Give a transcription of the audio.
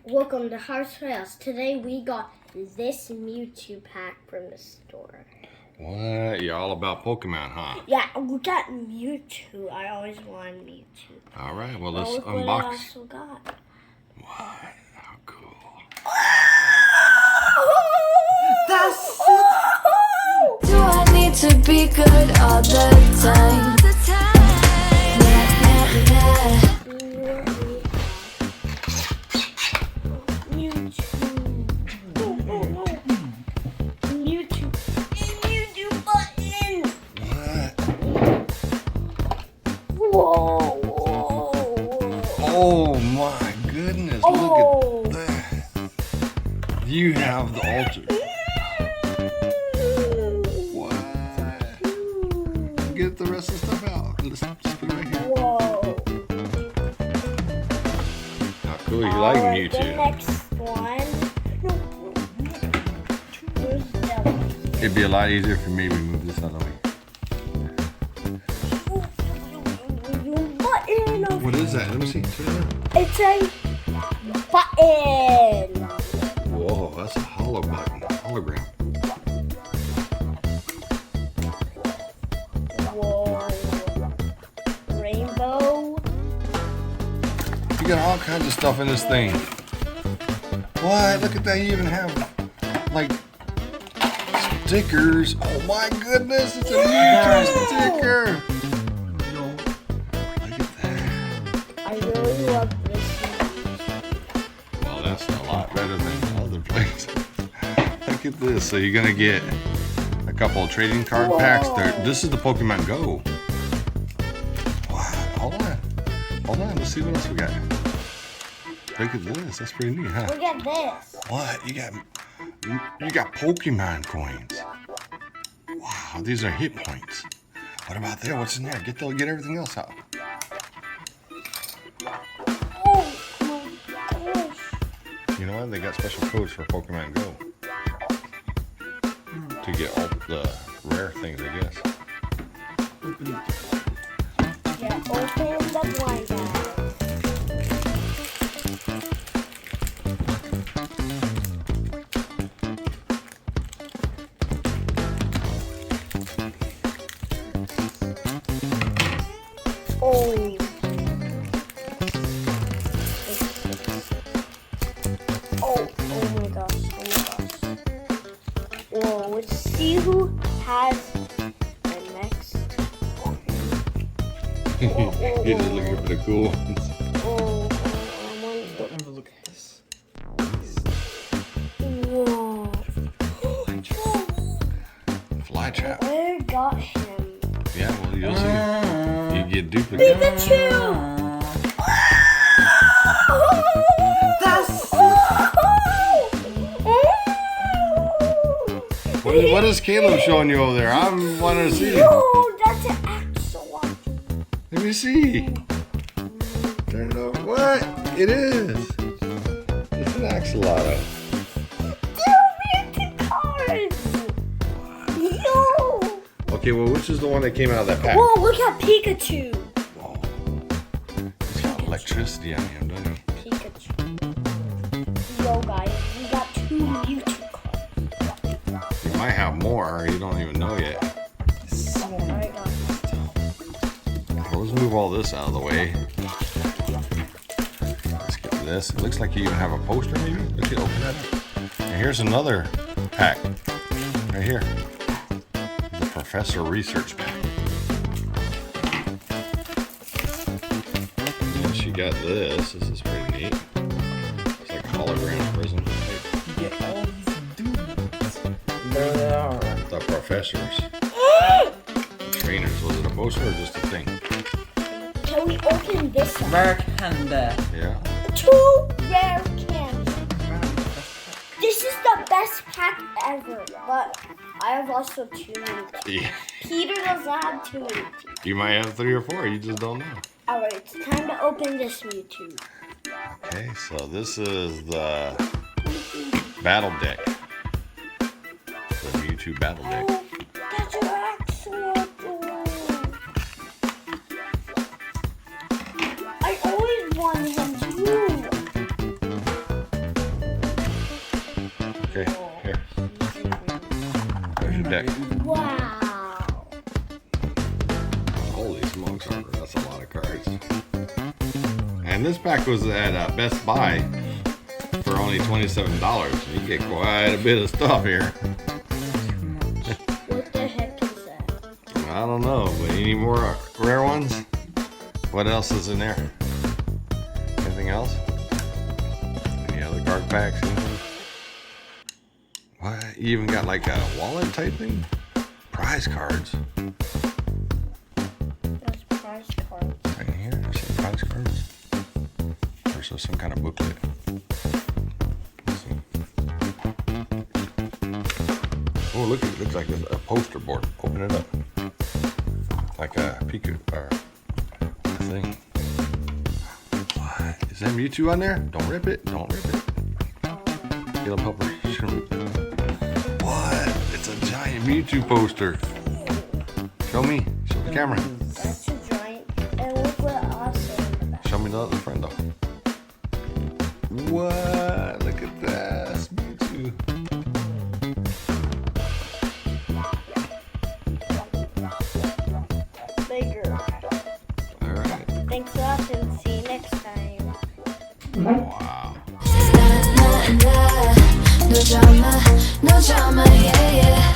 Welcome to Harper. Today we got this Mewtwo pack from the store. What? You're all about Pokemon, huh? Yeah, we got Mewtwo. I always wanted Mewtwo. All right, well, let's look unbox. What I also got. What? How cool. That's Do I need to be good all the time? Oh my goodness, look at that. You have the ultra. What? Get the rest of the stuff out. Let's just put it right here. Whoa. How cool, you like The Mewtwo. next one. Where's the It'd be a lot easier for me to move this out of the way. button? What is that? Let me see. It's a button. Whoa, that's a hollow button. Hologram. Whoa. Rainbow. You got all kinds of stuff in this thing. What? Look at that. You even have, like, stickers. Oh my goodness. It's a Mewtwo sticker. Look at that. I really love this. Well, that's a lot better than other places. Look at this. So you're going to get a couple of trading card packs. This is the Pokemon Go. Wow. Hold on. Hold on. Let's see what else we got. Look at this. That's pretty neat, huh? Look at this. What? You got Pokemon coins. Wow, these are hit points. What about there? What's in there? Get everything else out. Oh my gosh. You know what? They got special codes for Pokemon Go. To get all the rare things, I guess. Yeah, open the blind bag. Oh. Oh my gosh, oh my gosh. Whoa, let's see who has the next. You're just looking for the cool ones. Oh, Look at this. whoa. Fly trap. I got him. Yeah, well, you'll see. You get duplicate. Pikachu! That's What is Caleb showing you over there? I want to see. Oh, that's an axolotl. Let me see. Turn it over. What? It is. It's an axolotl. They're cards. Yo. Okay, well, which is the one that came out of that pack? Whoa, look at Pikachu. Whoa. He's got electricity on him, doesn't he? Pikachu. Yo, guys, we got 2 Mewtwo cards. You might have more. You don't even know yet. I got Well, let's move all this out of the way. Let's get this. It looks like you even have a poster, maybe? Look at open that up. And here's another pack. Right here. The Professor Research Pack. And she got this. This is pretty neat. It's like a hologram prison. You get all these dudes. There they are. The professors. The trainers. Was it a poster or just a thing? Can we open this one? Rare candy. Yeah. 2 rare candies. This is the best pack ever, but I have also 2 Mewtwo. Yeah. Peter doesn't have 2 Mewtwo. You might have 3 or 4. You just don't know. Alright, it's time to open this Mewtwo. Okay, so this is the battle deck. The Mewtwo battle deck. Oh, that's an axolotl. I always wanted him too. Okay, here. There's your deck. Wow. Holy smokes, Harper, that's a lot of cards. And this pack was at Best Buy for only $27. You get quite a bit of stuff here. What the heck is that? I don't know, but any more rare ones? What else is in there? Anything else? Any other card packs? Anything? What? You even got like a wallet type thing? Prize cards. That's prize cards. Right here, I see prize cards. Or so some kind of booklet. Let's see. Oh, look, it looks like a poster board. Open it up. Like a Piku or thing. What? Is that Mewtwo on there? Don't rip it. Don't rip it. Yellow pupper. What? It's a giant Mewtwo poster. Show me. Show the camera. That's a giant. And look what awesome. Show me the other friend though. What? Look at this. Mewtwo. Bigger. Alright. Thanks a lot and see you next time. Wow. No drama, yeah, yeah.